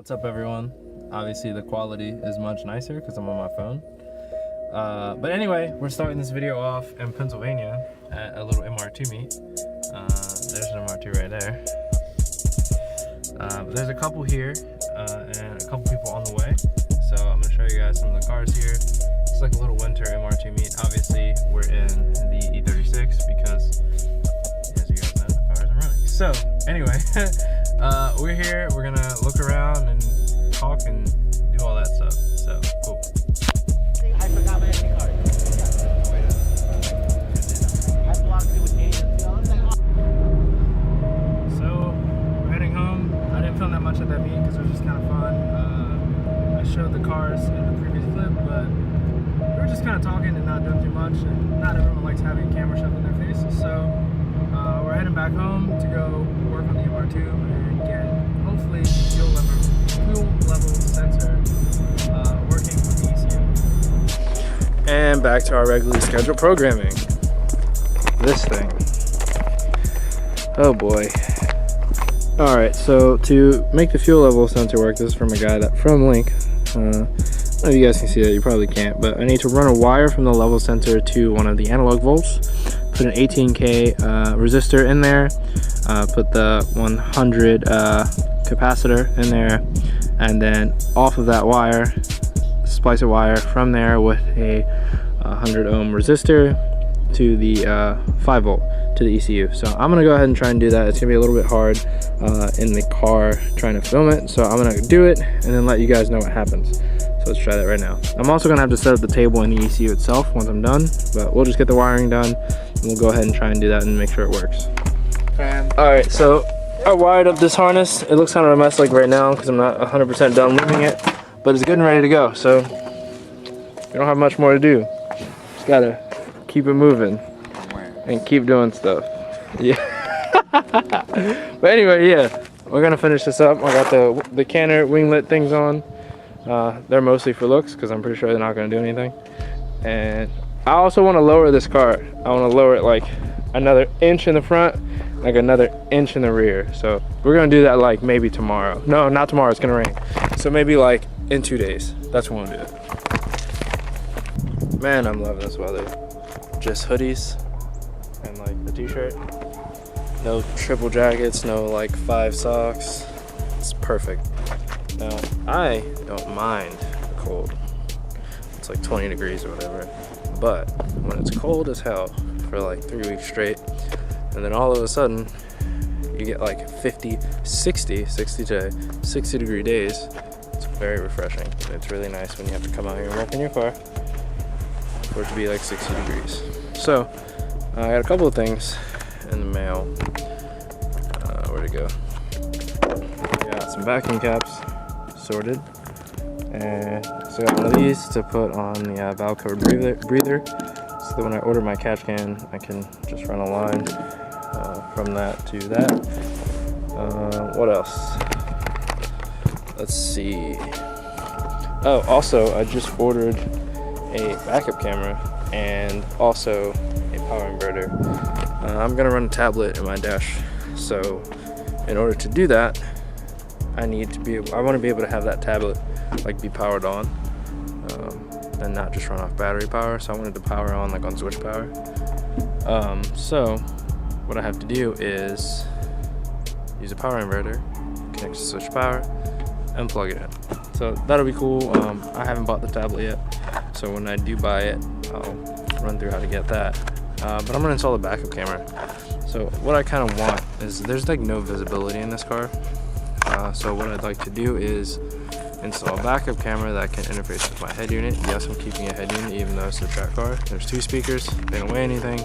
What's up, everyone? Obviously the quality is much nicer because I'm on my phone. But anyway, we're starting this video off in Pennsylvania at a little MR2 meet. There's an MR2 right there. But there's a couple here and a couple people on the way. So I'm going to show you guys some of the cars here. It's like a little winter MR2 meet. Obviously we're in the E36 because, as you guys know, the cars are running. So anyway, we're here. We're going to look around and talk and do all that stuff. So cool. I forgot my SD card. I blocked it with Daniel. So we're heading home. I didn't film that much at that meet because it was just kind of fun. I showed the cars in the previous clip, but we were just kind of talking and not doing too much. And not everyone likes having a camera shoved in their face. So we're heading back home to go work on the MR2 and get hopefully fuel level sensor working with the ECU. And back to our regularly scheduled programming. This thing. Oh boy. Alright, so to make the fuel level sensor work, this is from a guy from Link. I don't know if you guys can see that, you probably can't, but I need to run a wire from the level sensor to one of the analog volts, put an 18K resistor in there, put the 100 capacitor in there, and then off of that wire, splice a wire from there with a 100 ohm resistor to the 5 volt to the ECU. So I'm gonna go ahead and try and do that. It's gonna be a little bit hard in the car trying to film it, so I'm gonna do it and then let you guys know what happens. So let's try that right now. I'm also gonna have to set up the table in the ECU itself once I'm done, but we'll just get the wiring done and we'll go ahead and try and do that and make sure it works. Alright, so I wired up this harness. It looks kind of a mess like right now because I'm not 100% done leaving it, but it's good and ready to go. So we don't have much more to do. Just gotta keep it moving and keep doing stuff. Yeah. But anyway, yeah, we're gonna finish this up. I got the canter winglet things on. They're mostly for looks because I'm pretty sure they're not gonna do anything. And I also want to lower this car. I want to lower it like another inch in the front, like another inch in the rear. So we're gonna do that like maybe tomorrow. No, not tomorrow, it's gonna rain. So maybe like in 2 days. That's when we'll do it. Man, I'm loving this weather. Just hoodies and like the t-shirt. No triple jackets, no like 5 socks. It's perfect. Now, I don't mind the cold. It's like 20 degrees or whatever. But when it's cold as hell for like 3 weeks straight, and then all of a sudden you get like 50, 60 today, 60 degree days, it's very refreshing. It's really nice when you have to come out here and work in your car for it to be like 60 degrees. So I got a couple of things in the mail. Where'd it go? Got some vacuum caps sorted, and so I got one of these to put on the valve covered breather, so that when I order my catch can, I can just run a line from that to that. What else? Let's see. Oh, also I just ordered a backup camera and also a power inverter. I'm gonna run a tablet in my dash, so in order to do that, I want to be able to have that tablet like be powered on and not just run off battery power. So I wanted to power on like on switch power. So what I have to do is use a power inverter, connect to switch power, and plug it in. So that'll be cool. I haven't bought the tablet yet, so when I do buy it, I'll run through how to get that. But I'm gonna install a backup camera. So what I kind of want is, there's like no visibility in this car. So what I'd like to do is install a backup camera that can interface with my head unit. Yes, I'm keeping a head unit even though it's a track car. There's 2 speakers, they don't weigh anything.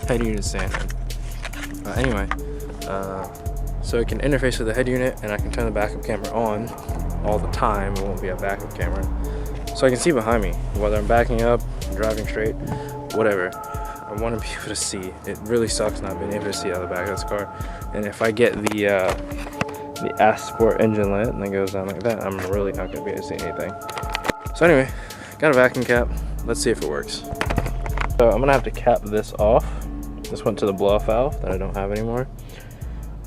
Head unit standard. Anyway, so it can interface with the head unit and I can turn the backup camera on all the time. It won't be a backup camera. So I can see behind me, whether I'm backing up, driving straight, whatever. I want to be able to see. It really sucks not being able to see out of the back of this car. And if I get the S Sport engine lit and it goes down like that, I'm really not going to be able to see anything. So anyway, got a vacuum cap. Let's see if it works. So I'm going to have to cap this off. This went to the blow-off valve that I don't have anymore.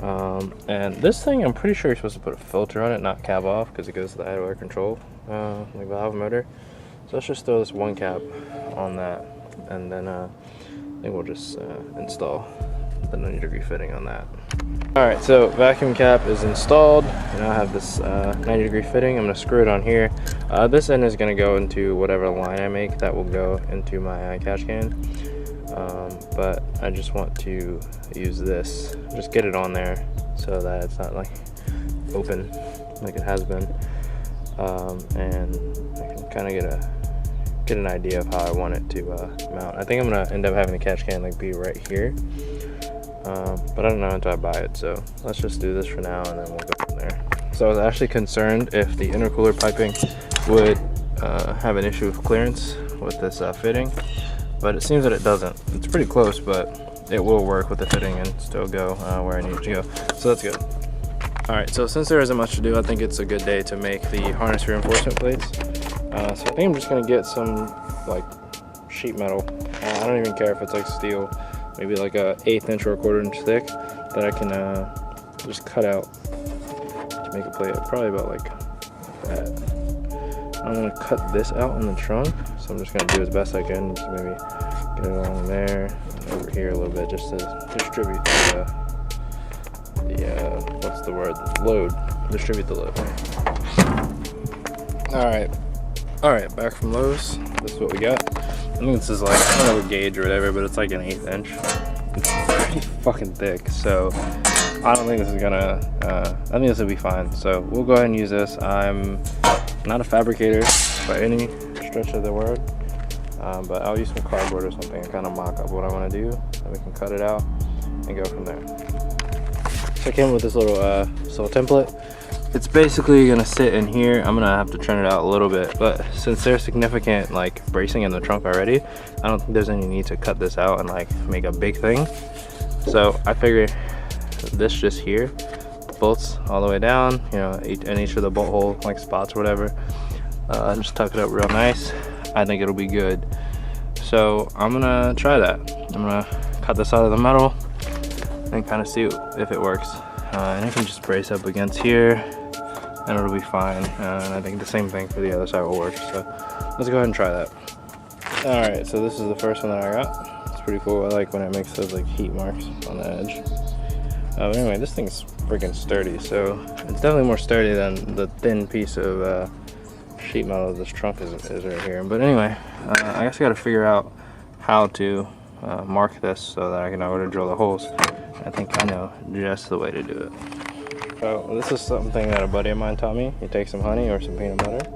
And this thing, I'm pretty sure you're supposed to put a filter on it, not cap off, because it goes to the idle air control like valve motor. So let's just throw this one cap on that, and then I think we'll just install the 90-degree fitting on that. Alright, so vacuum cap is installed, and I have this 90-degree fitting. I'm going to screw it on here. This end is going to go into whatever line I make that will go into my catch can. But I just want to use this, just get it on there so that it's not like open like it has been, and I can kind of get an idea of how I want it to mount. I think I'm gonna end up having the catch can like be right here, but I don't know until I buy it, so let's just do this for now and then we'll go from there. So I was actually concerned if the intercooler piping would have an issue with clearance with this fitting, but it seems that it doesn't. It's pretty close, but it will work with the fitting and still go where I need it to go, so that's good. Alright, so since there isn't much to do, I think it's a good day to make the harness reinforcement plates. So I think I'm just gonna get some like sheet metal. I don't even care if it's like steel, maybe like a 1/8 inch or a 1/4 inch thick, that I can just cut out to make a plate. Probably about like that. I'm gonna cut this out in the trunk, so I'm just gonna do as best I can. Just maybe get it along there and over here a little bit, just to distribute the what's the word? Load. Distribute the load. Alright, back from Lowe's. This is what we got. I think this is like, I don't know what gauge or whatever, but it's like an 1/8 inch. It's pretty fucking thick, so I don't think this is gonna, I think this will be fine. So we'll go ahead and use this. I'm not a fabricator by any stretch of the word, but I'll use some cardboard or something and kind of mock up what I want to do, and we can cut it out and go from there. So I came with this little template. It's basically gonna sit in here. I'm gonna have to turn it out a little bit, but since there's significant like bracing in the trunk already, I don't think there's any need to cut this out and like make a big thing. So I figure this just here, bolts all the way down, you know, in each of the bolt hole like spots or whatever. Just tuck it up real nice. I think it'll be good. So I'm gonna try that. I'm gonna cut this out of the metal and kind of see if it works. And I can just brace up against here and it'll be fine. And I think the same thing for the other side will work. So let's go ahead and try that. Alright, so this is the first one that I got. It's pretty cool. I like when it makes those like heat marks on the edge. But anyway, this thing's freaking sturdy. So it's definitely more sturdy than the thin piece of sheet metal this trunk is right here. But anyway, I guess I got to figure out how to mark this so that I can know where to drill the holes. I think I know just the way to do it. So this is something that a buddy of mine taught me. You take some honey or some peanut butter,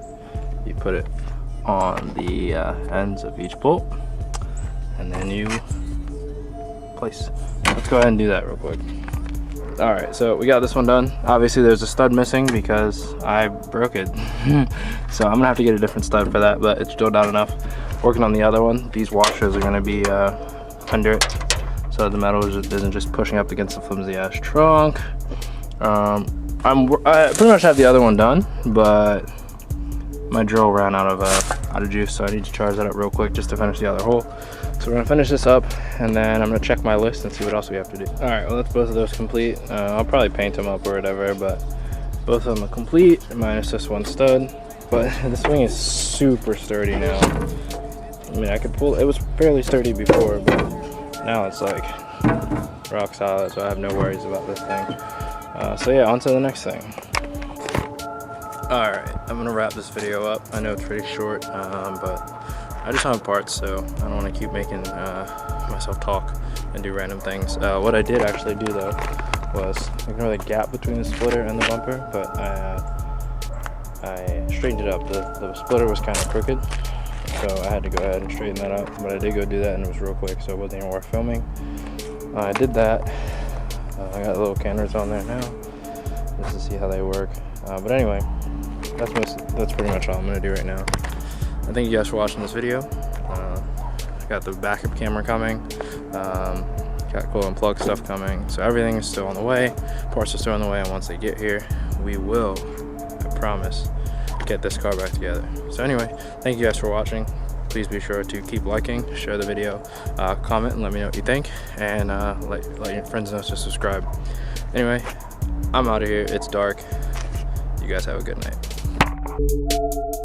you put it on the ends of each bolt, and then you place. Let's go ahead and do that real quick. Alright, so we got this one done. Obviously there's a stud missing because I broke it. So I'm gonna have to get a different stud for that, but it's drilled out enough. Working on the other one, these washers are gonna be under it, so the metal isn't just pushing up against the flimsy ass trunk. I pretty much have the other one done, but my drill ran out of juice, so I need to charge that up real quick just to finish the other hole. So we're gonna finish this up, and then I'm gonna check my list and see what else we have to do. All right, well, that's both of those complete. I'll probably paint them up or whatever, but both of them are complete, minus this one stud. But this thing is super sturdy now. I mean, I could pull, it was fairly sturdy before, but now it's like rock solid, so I have no worries about this thing. So yeah, on to the next thing. Alright, I'm gonna wrap this video up. I know it's pretty short, but I just have parts, so I don't want to keep making myself talk and do random things. What I did actually do though was ignore the gap between the splitter and the bumper, but I straightened it up. The splitter was kind of crooked, so I had to go ahead and straighten that up, but I did go do that and it was real quick, so it wasn't even worth filming. I did that. I got little canners on there now just to see how they work, but anyway, that's pretty much all I'm gonna do right now. I thank you guys for watching this video. Got the backup camera coming, got cool unplug stuff coming, so everything is still on the way, parts are still on the way, and once they get here, we will, I promise, get this car back together. So anyway, thank you guys for watching. Please be sure to keep liking, share the video, comment and let me know what you think, and let your friends know to subscribe. Anyway, I'm out of here. It's dark. You guys have a good night.